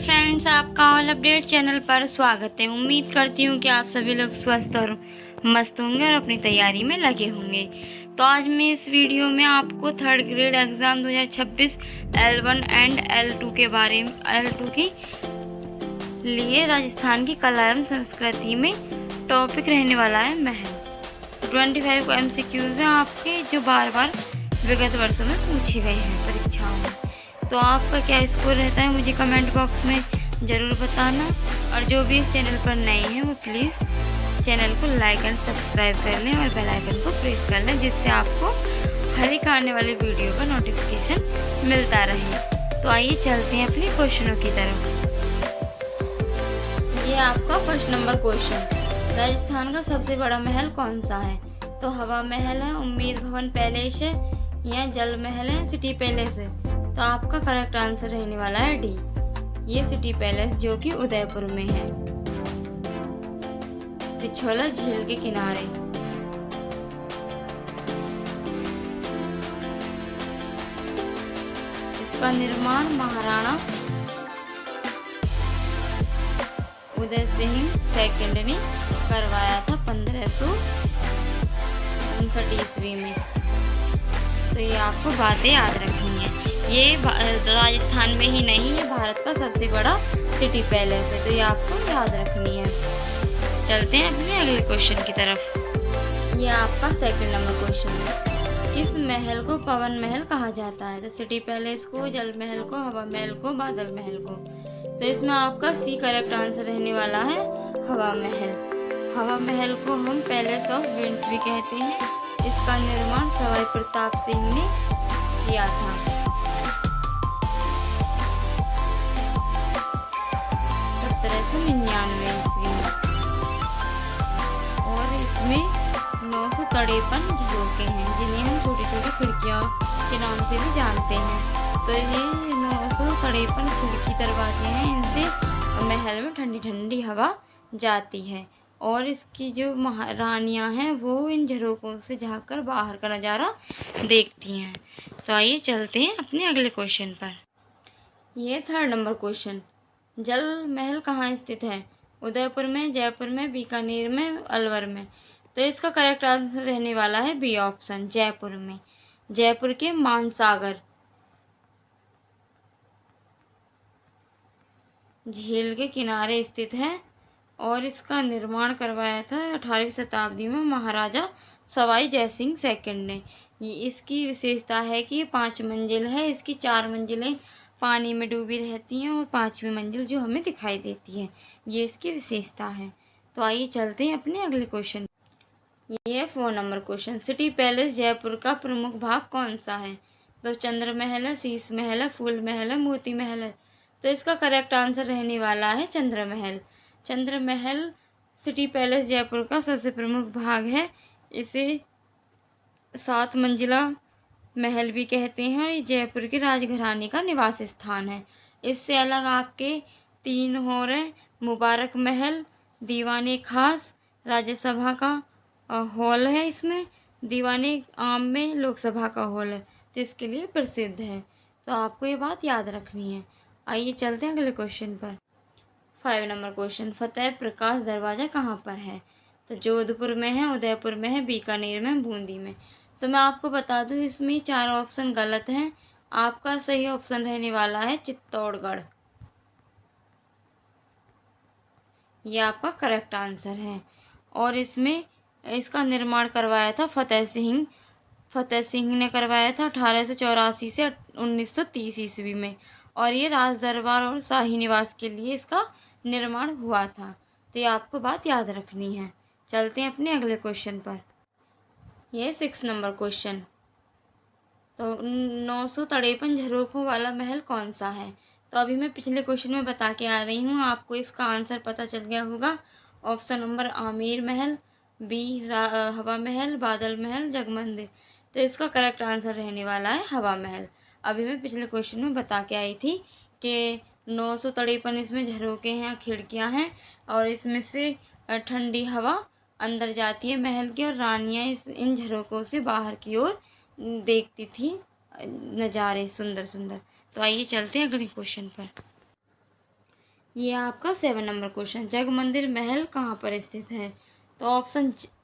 Friends, आपका all update channel पर स्वागत है। उम्मीद करती हूँ कि आप सभी लोग स्वस्थ और मस्त होंगे और अपनी तैयारी में लगे होंगे। तो आज मैं इस वीडियो में आपको third grade exam 2026 L1 and L2 के बारे में L2 की लिए राजस्थान की कला एवं संस्कृति में टॉपिक रहने वाला है महल। 25 MCQs हैं आपके, जो बार बार विगत वर्षों में पूछे गए हैं परीक्षाओं में। तो आपका क्या स्कोर रहता है मुझे कमेंट बॉक्स में ज़रूर बताना। और जो भी इस चैनल पर नए हैं वो प्लीज़ चैनल को लाइक एंड सब्सक्राइब कर लें और बेल आइकन को प्रेस कर लें, जिससे आपको हर एक आने वाले वीडियो का नोटिफिकेशन मिलता रहे। तो आइए चलते हैं अपने क्वेश्चनों की तरफ। ये आपका फर्स्ट नंबर क्वेश्चन, राजस्थान का सबसे बड़ा महल कौन सा है? तो हवा महल है, उम्मेद भवन पैलेस है, या जल महल है, सिटी पैलेस है। तो आपका करेक्ट आंसर रहने वाला है डी, ये सिटी पैलेस, जो कि उदयपुर में है, पिछोला झील के किनारे। इसका निर्माण महाराणा उदय सिंह सेकंड ने करवाया था 1559 ईस्वी में। तो ये आपको बातें याद रखनी है। ये राजस्थान में ही नहीं, ये भारत का सबसे बड़ा सिटी पैलेस है, तो ये आपको याद रखनी है। चलते हैं अपने अगले क्वेश्चन की तरफ। ये आपका सेकंड नंबर क्वेश्चन है, इस महल को पवन महल कहा जाता है? तो सिटी पैलेस को, जल महल को, हवा महल को, बादल महल को। तो इसमें आपका सी करेक्ट आंसर रहने वाला है हवा महल। हवा महल को हम पैलेस ऑफ विंड्स भी कहते हैं। इसका निर्माण सवाई प्रताप सिंह ने किया था। 1799 ईस्वी में। और इसमें 953 झरोखे हैं, जिन्हें हम छोटी छोटी खिड़कियों के नाम से भी जानते हैं। तो ये 953 खिड़की दरवाजे हैं, इनसे महल में ठंडी ठंडी हवा जाती है। और इसकी जो महारानियाँ हैं वो इन झरोकों से झांककर बाहर का नज़ारा देखती हैं। तो आइए चलते हैं अपने अगले क्वेश्चन पर। ये थर्ड नंबर क्वेश्चन, जल महल कहाँ स्थित है? उदयपुर में, जयपुर में, बीकानेर में, अलवर में। तो इसका करेक्ट आंसर रहने वाला है बी ऑप्शन, जयपुर में। जयपुर के मानसागर झील के किनारे स्थित है और इसका निर्माण करवाया था 18वीं शताब्दी में महाराजा सवाई जयसिंह सेकंड ने। ये इसकी विशेषता है कि ये 5 मंजिल है। इसकी 4 मंजिलें पानी में डूबी रहती हैं और 5वीं मंजिल जो हमें दिखाई देती है, ये इसकी विशेषता है। तो आइए चलते हैं अपने अगले क्वेश्चन। ये 4 number question, city palace Jaipur का प्रमुख भाग कौन सा है? तो चंद्र महल है, शीश महल है, फूल महल है, मोती महल है। तो इसका करेक्ट आंसर रहने वाला है चंद्र महल। चंद्र महल सिटी पैलेस जयपुर का सबसे प्रमुख भाग है। इसे 7 मंजिला महल भी कहते हैं और ये जयपुर के राजघराने का निवास स्थान है। इससे अलग आपके 3 और हैं, मुबारक महल, दीवाने खास, राज्यसभा का हॉल है, इसमें दीवाने आम में लोकसभा का हॉल है, तो इसके लिए प्रसिद्ध है। तो आपको ये बात याद रखनी है। आइए चलते हैं अगले क्वेश्चन पर। 5 नंबर क्वेश्चन, फतेह प्रकाश दरवाज़ा कहाँ पर है? तो जोधपुर में है, उदयपुर में है, बीकानेर में, बूंदी में। तो मैं आपको बता दूं, इसमें 4 ऑप्शन गलत हैं। आपका सही ऑप्शन रहने वाला है चित्तौड़गढ़, ये आपका करेक्ट आंसर है। और इसमें इसका निर्माण करवाया था फतेह सिंह ने करवाया था 1884 से 1930 ईस्वी में। और ये राज दरबार और शाही निवास के लिए इसका निर्माण हुआ था। तो ये आपको बात याद रखनी है। चलते हैं अपने अगले क्वेश्चन पर। यह 6 नंबर क्वेश्चन, तो 953 झरोखों वाला महल कौन सा है? तो अभी मैं पिछले क्वेश्चन में बता के आ रही हूँ, आपको इसका आंसर पता चल गया होगा। ऑप्शन नंबर आमेर महल, बी हवा महल, बादल महल, जगमंदिर। तो इसका करेक्ट आंसर रहने वाला है हवा महल। अभी मैं पिछले क्वेश्चन में बता के आई थी कि 953 इसमें झरोखे हैं, खिड़कियां हैं, और इसमें से ठंडी हवा अंदर जाती है महल की, और रानियां इन झरोकों से बाहर की ओर देखती थी नज़ारे सुंदर सुंदर। तो आइए चलते हैं अगले क्वेश्चन पर। ये आपका 7 नंबर क्वेश्चन, जगमंदिर महल कहाँ पर स्थित है? तो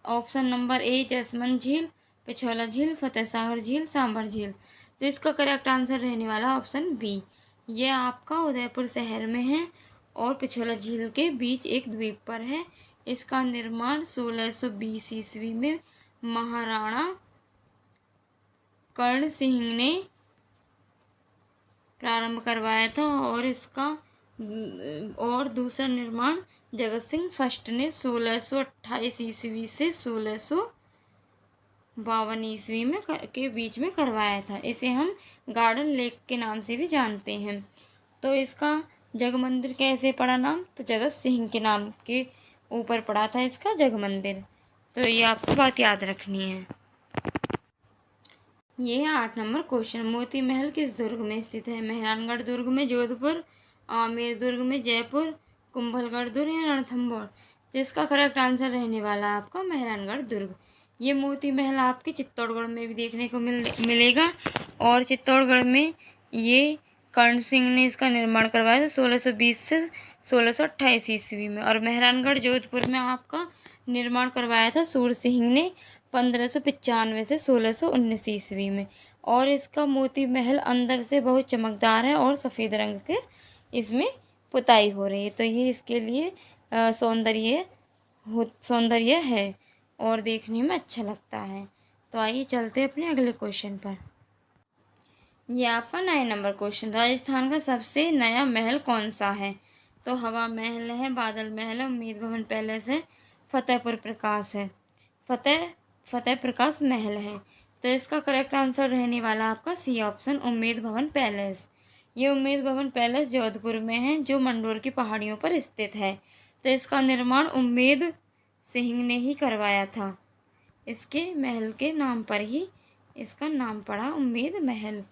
ऑप्शन नंबर ए जसमंत झील, पिछोला झील, फतेह सागर झील, सांभर झील। तो इसका करेक्ट आंसर रहने वाला ऑप्शन बी। ये आपका उदयपुर शहर में है और पिछोला झील के बीच एक द्वीप पर है। इसका निर्माण 1620 ईस्वी में महाराणा कर्ण सिंह ने प्रारंभ करवाया था और दूसरा निर्माण जगत सिंह फर्स्ट ने 1628 ईस्वी से 1652 ईस्वी में के बीच में करवाया था। इसे हम गार्डन लेक के नाम से भी जानते हैं। तो इसका जगमंदिर कैसे पड़ा नाम? तो जगत सिंह के नाम के ऊपर पड़ा था इसका जगमंदिर। तो ये आपको बात याद रखनी है। ये है 8 नंबर क्वेश्चन, मोती महल किस दुर्ग में स्थित है? मेहरानगढ़ दुर्ग में, जोधपुर, आमेर दुर्ग में, जयपुर, कुंभलगढ़ दुर्ग या रणथंभौर। तो इसका करेक्ट आंसर रहने वाला है आपका मेहरानगढ़ दुर्ग। ये मोती महल आपके चित्तौड़गढ़ में भी देखने को मिलेगा और चित्तौड़गढ़ में ये कर्ण सिंह ने इसका निर्माण करवाया था 1620 से 1628 ईस्वी में। और मेहरानगढ़ जोधपुर में आपका निर्माण करवाया था सूर सिंह ने 1595 से 1619 ईस्वी में। और इसका मोती महल अंदर से बहुत चमकदार है और सफ़ेद रंग के इसमें पुताई हो रही है। तो ये इसके लिए सौंदर्य है और देखने में अच्छा लगता है। तो आइए चलते हैं अपने अगले क्वेश्चन पर। ये आपका 9 नंबर क्वेश्चन, राजस्थान का सबसे नया महल कौन सा है? तो हवा महल है, बादल महल है, उम्मीद भवन पैलेस है, फतेहपुर प्रकाश है। फतेह प्रकाश महल है। तो इसका करेक्ट आंसर रहने वाला आपका सी ऑप्शन, उम्मीद भवन पैलेस। ये उम्मीद भवन पैलेस जोधपुर में है जो मंडोर की पहाड़ियों पर स्थित है। तो इसका निर्माण उम्मेद सिंह ने ही करवाया था। इसके महल के नाम पर ही इसका नाम पड़ा उम्मेद महल।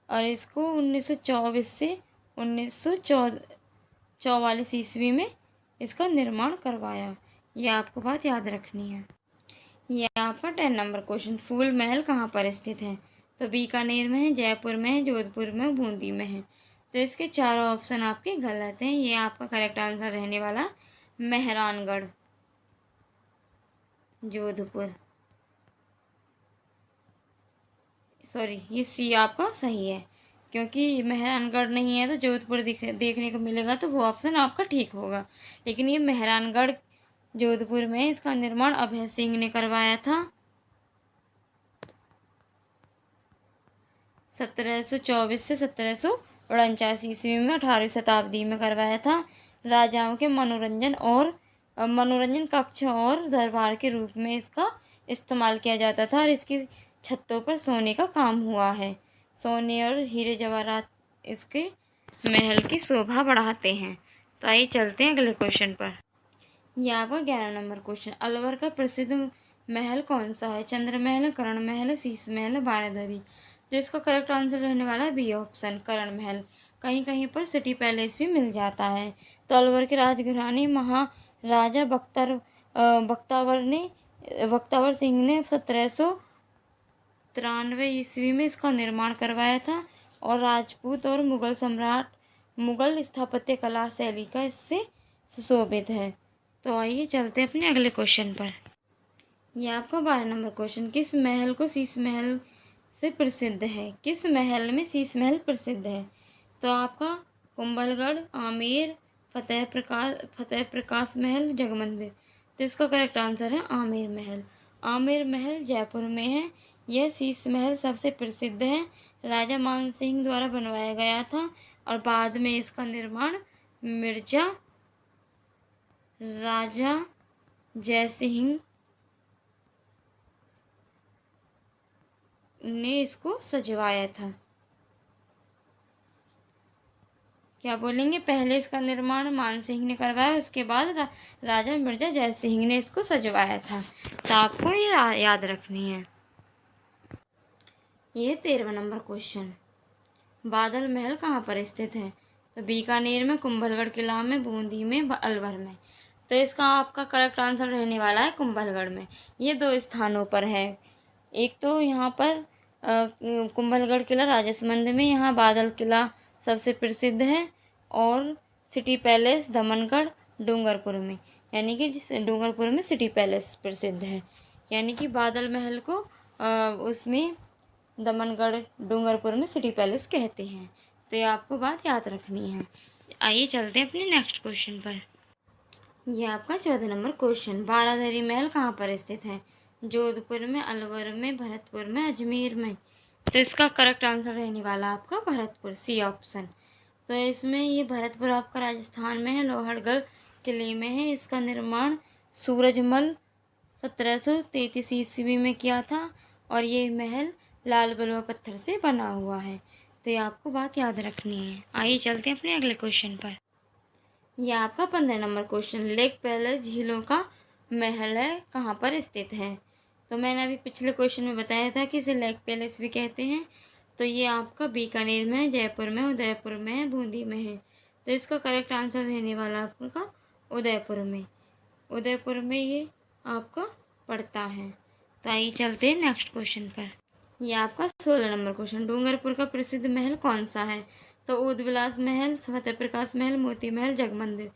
और इसको 1924 से 1944 ईस्वी में इसका निर्माण करवाया। ये आपको बात याद रखनी है। ये आपका 10 नंबर क्वेश्चन, फूल महल कहाँ पर स्थित है? तो बीकानेर में है, जयपुर में है, जोधपुर में, बूंदी में है। तो इसके चारों ऑप्शन आपके गलत हैं। ये आपका करेक्ट आंसर रहने वाला मेहरानगढ़ जोधपुर। सॉरी, ये सी आपका सही है क्योंकि मेहरानगढ़ नहीं है तो जोधपुर देखने को मिलेगा, तो वो ऑप्शन आपका ठीक होगा। लेकिन ये मेहरानगढ़ जोधपुर में इसका निर्माण अभय सिंह ने करवाया था 1724 से 1749 ईस्वी में, 18वीं शताब्दी में करवाया था। राजाओं के मनोरंजन कक्ष और दरबार के रूप में इसका इस्तेमाल किया जाता था और इसकी छतों पर सोने का काम हुआ है। सोने और हीरे जवाहरात इसके महल की शोभा बढ़ाते हैं। तो आइए चलते हैं अगले क्वेश्चन पर। यह आपका 11 नंबर क्वेश्चन, अलवर का प्रसिद्ध महल कौन सा है? चंद्र महल, कर्ण महल, शीश महल, बारादरी। तो इसका करेक्ट आंसर रहने वाला है बी ऑप्शन, कर्ण महल। कहीं कहीं पर सिटी पैलेस भी मिल जाता है। तो अलवर के राजघराने महाराजा बख्तावर सिंह ने 1793 ईस्वी में इसका निर्माण करवाया था और राजपूत और मुगल स्थापत्य कला शैली का इससे सुशोभित है। तो आइए चलते हैं अपने अगले क्वेश्चन पर। यह आपका 12 नंबर क्वेश्चन, किस महल को शीश महल से प्रसिद्ध है? किस महल में शीश महल प्रसिद्ध है? तो आपका कुंभलगढ़, आमेर, फतेह प्रकाश महल, जगमंदिर। तो इसका करेक्ट आंसर है आमेर महल। आमेर महल जयपुर में है। यह शीश महल सबसे प्रसिद्ध है। राजा मान सिंह द्वारा बनवाया गया था और बाद में इसका निर्माण राजा जयसिंह ने इसको सजवाया था। क्या बोलेंगे? पहले इसका निर्माण मान सिंह ने करवाया, उसके बाद राजा मिर्जा जयसिंह ने इसको सजवाया था। तो आपको ये याद रखनी है। ये 13वां नंबर क्वेश्चन, बादल महल कहाँ पर स्थित है? तो बीकानेर में, कुंभलगढ़ किला में, बूंदी में, अलवर में। तो इसका आपका करेक्ट आंसर रहने वाला है कुंभलगढ़ में। ये 2 स्थानों पर है। एक तो यहाँ पर कुंभलगढ़ किला राजसमंद में, यहाँ बादल किला सबसे प्रसिद्ध है और सिटी पैलेस दमनगढ़ डूंगरपुर में, यानी कि डूंगरपुर में सिटी पैलेस प्रसिद्ध है, यानी कि बादल महल को उसमें दमनगढ़ डूंगरपुर में सिटी पैलेस कहते हैं। तो ये आपको बात याद रखनी है। आइए चलते हैं अपने नेक्स्ट क्वेश्चन पर। यह आपका 14 नंबर क्वेश्चन, बारादरी महल कहाँ पर स्थित है? जोधपुर में, अलवर में, भरतपुर में, अजमेर में। तो इसका करेक्ट आंसर रहने वाला आपका भरतपुर, सी ऑप्शन। तो इसमें ये भरतपुर आपका राजस्थान में है, लोहड़गढ़ किले में है। इसका निर्माण सूरजमल 1733 ईस्वी में किया था और ये महल लाल बलुआ पत्थर से बना हुआ है। तो ये आपको बात याद रखनी है। आइए चलते हैं अपने अगले क्वेश्चन पर। यह आपका 15 नंबर क्वेश्चन, लेक पैलेस झीलों का महल है, कहाँ पर स्थित है? तो मैंने अभी पिछले क्वेश्चन में बताया था कि इसे लेक पैलेस भी कहते हैं। तो ये आपका बीकानेर में है, जयपुर में, उदयपुर में है, बूंदी में है। तो इसका करेक्ट आंसर रहने वाला आपका उदयपुर में। उदयपुर में ये आपका पड़ता है। तो आइए चलते हैं नेक्स्ट क्वेश्चन पर। यह आपका 16 नंबर क्वेश्चन, डूंगरपुर का प्रसिद्ध महल कौन सा है? तो उदयविलास महल, फतेह प्रकाश महल, मोती महल, जगमंदिर।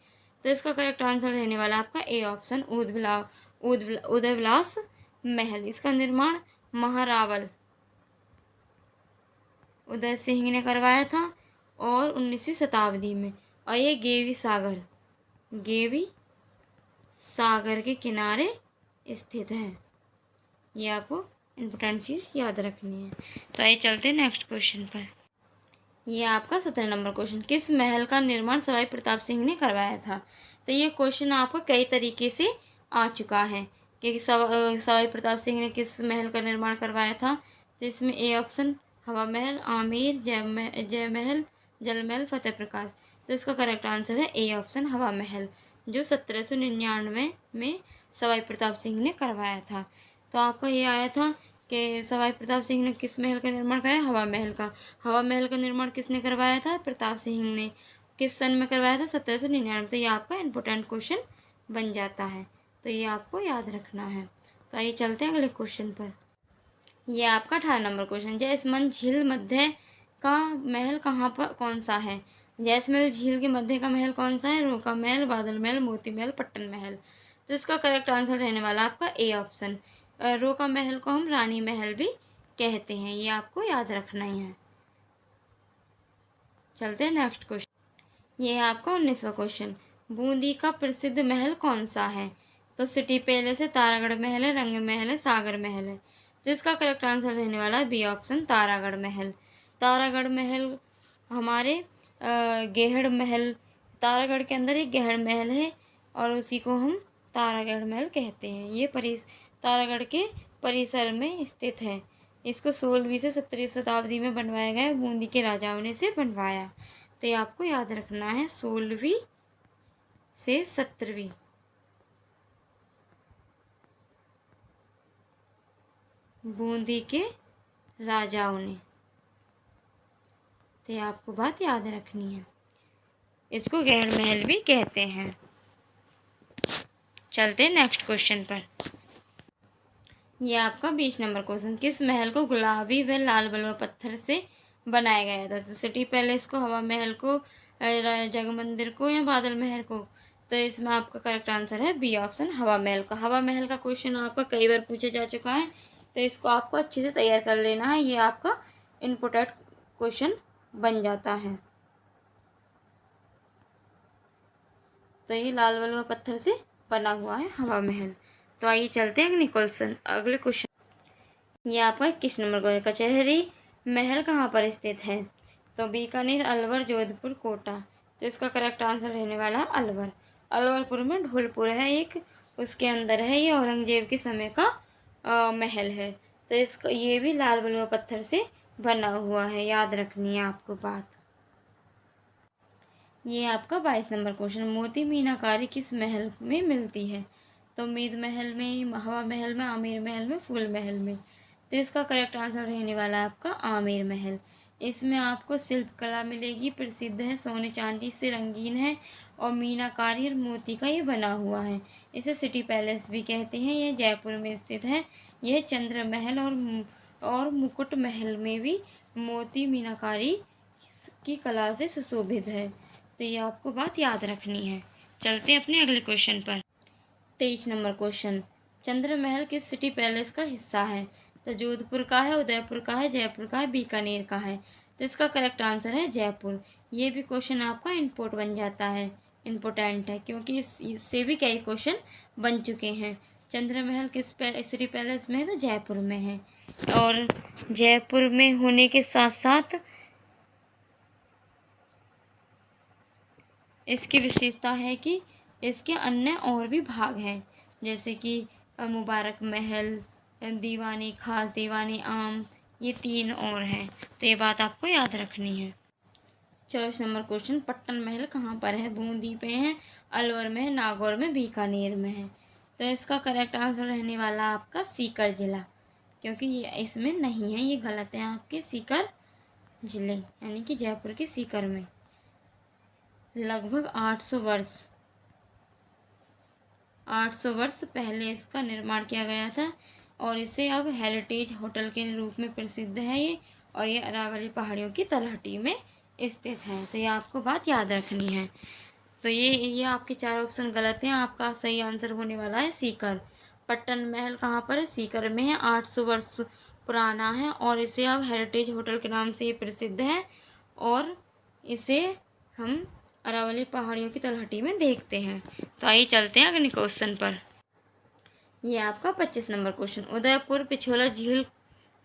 तो इसका करेक्ट आंसर रहने वाला आपका ए ऑप्शन, उदयविलास महल। इसका निर्माण महारावल उदय सिंह ने करवाया था और 19वीं शताब्दी में। और ये गेवी सागर के किनारे स्थित है। ये आपको इम्पोर्टेंट चीज़ याद रखनी है। तो आइए चलते हैं नेक्स्ट क्वेश्चन पर। यह आपका 17 नंबर क्वेश्चन, किस महल का निर्माण सवाई प्रताप सिंह ने करवाया था? तो ये क्वेश्चन आपका कई तरीके से आ चुका है कि सवाई प्रताप सिंह ने किस महल का निर्माण करवाया था। तो इसमें ए ऑप्शन हवा महल, आमेर, जय महल, जल महल, फतेह प्रकाश। तो इसका करेक्ट आंसर है ए ऑप्शन, हवा महल, जो 1799 में सवाई प्रताप सिंह ने करवाया था। तो आपका ये आया था कि सवाई प्रताप सिंह ने किस महल का निर्माण कराया? हवा महल का। हवा महल का निर्माण किसने करवाया था? प्रताप सिंह ने। किस सन में करवाया था? 1799। तो ये आपका इम्पोर्टेंट क्वेश्चन बन जाता है। तो ये आपको याद रखना है। तो आइए चलते हैं अगले क्वेश्चन पर। यह आपका 18 नंबर क्वेश्चन, जयसमंद झील मध्य का महल कहाँ पर कौन सा है? जयसमंद झील के मध्य का महल कौन सा है? रोका महल, बादल महल, मोती महल, पट्टन महल। तो इसका करेक्ट आंसर रहने वाला आपका ए ऑप्शन, रोका महल को हम रानी महल भी कहते हैं। ये आपको याद रखना ही है। चलते हैं नेक्स्ट क्वेश्चन। ये है आपका 19वां क्वेश्चन, बूंदी का प्रसिद्ध महल कौन सा है? तो सिटी पैलेस है, तारागढ़ महल है, रंग महल है, सागर महल है। तो इसका करेक्ट आंसर रहने वाला है बी ऑप्शन, तारागढ़ महल। तारागढ़ महल हमारे गेहड़ महल, तारागढ़ के अंदर एक गेहड़ महल है और उसी को हम तारागढ़ महल कहते हैं। ये तारागढ़ के परिसर में स्थित है। इसको 16वीं से 17वीं शताब्दी में बनवाया गया, बूंदी के राजाओं ने इसे बनवाया। तो ये आपको याद रखना है, 16वीं से 17वीं बूंदी के राजाओं ने। तो ये आपको बात याद रखनी है। इसको गैर महल भी कहते हैं। चलते हैं नेक्स्ट क्वेश्चन पर। यह आपका 20 नंबर क्वेश्चन, किस महल को गुलाबी व लाल बलुआ पत्थर से बनाया गया था? तो सिटी पैलेस को, हवा महल को, जगमंदिर को या बादल महल को? तो इसमें आपका करेक्ट आंसर है बी ऑप्शन, हवा महल का। हवा महल का क्वेश्चन आपका कई बार पूछा जा चुका है, तो इसको आपको अच्छे से तैयार कर लेना है। ये आपका इम्पोर्टेंट क्वेश्चन बन जाता है। तो ये लाल बलुआ पत्थर से बना हुआ है हवा महल। तो आइए चलते हैं अगले क्वेश्चन। ये आपका 21 नंबर क्वेश्चन, कचहरी महल कहाँ पर स्थित है? तो बीकानेर, अलवर, जोधपुर, कोटा। तो इसका करेक्ट आंसर रहने वाला है अलवर। अलवरपुर में ढोलपुर है एक, उसके अंदर है। ये औरंगजेब के समय का महल है। तो इसका ये भी लाल बलुआ पत्थर से बना हुआ है, याद रखनी है आपको बात। ये आपका 22 नंबर क्वेश्चन, मोती मीनाकारी किस महल में मिलती है? तो मीद महल में, हवा महल में, आमेर महल में, फूल महल में। तो इसका करेक्ट आंसर रहने वाला है आपका आमेर महल। इसमें आपको शिल्पकला मिलेगी, प्रसिद्ध है, सोने चांदी से रंगीन है और मीनाकारी और मोती का ये बना हुआ है। इसे सिटी पैलेस भी कहते हैं। यह जयपुर में स्थित है। यह चंद्र महल और मुकुट महल में भी मोती मीनाकारी की कला से सुशोभित है। तो ये आपको बात याद रखनी है। चलते हैं अपने अगले क्वेश्चन पर। 23 नंबर क्वेश्चन, चंद्र महल किस सिटी पैलेस का हिस्सा है? तो जोधपुर का है, उदयपुर का है, जयपुर का है, बीकानेर का है? तो इसका करेक्ट आंसर है जयपुर। ये भी क्वेश्चन आपका इम्पोर्ट बन जाता है, इम्पोर्टेंट है, क्योंकि इससे भी कई क्वेश्चन बन चुके हैं। चंद्र महल किस सिटी पैलेस में है? तो जयपुर में है। और जयपुर में होने के साथ साथ इसकी विशेषता है कि इसके अन्य और भी भाग हैं, जैसे कि मुबारक महल, दीवानी खास, दीवानी आम, ये 3 और हैं। तो ये बात आपको याद रखनी है। 24 नंबर क्वेश्चन, पट्टन महल कहाँ पर है? बूंदी में है, अलवर में है, नागौर में, बीकानेर में है? तो इसका करेक्ट आंसर रहने वाला आपका सीकर जिला, क्योंकि ये इसमें नहीं है, ये गलत है आपके सीकर जिले, यानी कि जयपुर के सीकर में। लगभग 800 वर्ष पहले इसका निर्माण किया गया था और इसे अब हेरिटेज होटल के रूप में प्रसिद्ध है ये, और ये अरावली पहाड़ियों की तलहटी में स्थित है। तो ये आपको बात याद रखनी है। तो ये आपके 4 ऑप्शन गलत हैं। आपका सही आंसर होने वाला है सीकर। पट्टन महल कहाँ पर है? सीकर में है, 800 वर्ष पुराना है और इसे अब हेरिटेज होटल के नाम से ये प्रसिद्ध है, और इसे हम अरावली पहाड़ियों की तलहटी में देखते हैं। तो आइए चलते हैं अगले क्वेश्चन पर। ये आपका 25 नंबर क्वेश्चन, उदयपुर पिछोला झील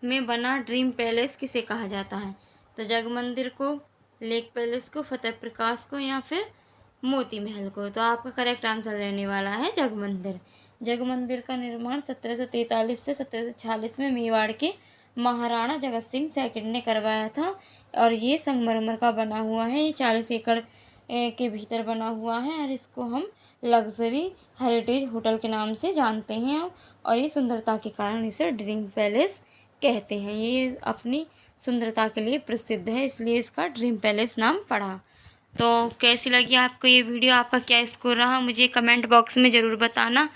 में बना ड्रीम पैलेस किसे कहा जाता है? तो जग मंदिर को, लेक पैलेस को, फतेह प्रकाश को, या फिर मोती महल को? तो आपका करेक्ट आंसर रहने वाला है जग मंदिर। जग मंदिर का निर्माण 1743 से 1746 में मेवाड़ के महाराणा जगत सिंह सेकंड ने करवाया था, और ये संगमरमर का बना हुआ है। ये 40 एकड़ के भीतर बना हुआ है, और इसको हम लग्जरी हेरिटेज होटल के नाम से जानते हैं, और ये सुंदरता के कारण इसे ड्रीम पैलेस कहते हैं। ये अपनी सुंदरता के लिए प्रसिद्ध है, इसलिए इसका ड्रीम पैलेस नाम पड़ा। तो कैसी लगी आपको ये वीडियो? आपका क्या स्कोर रहा मुझे कमेंट बॉक्स में ज़रूर बताना,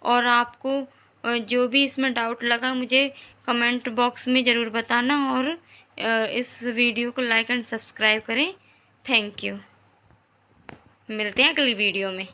और आपको जो भी इसमें डाउट लगा मुझे कमेंट बॉक्स में ज़रूर बताना, और इस वीडियो को लाइक एंड सब्सक्राइब करें। Thank you. मिलते हैं अगली वीडियो में।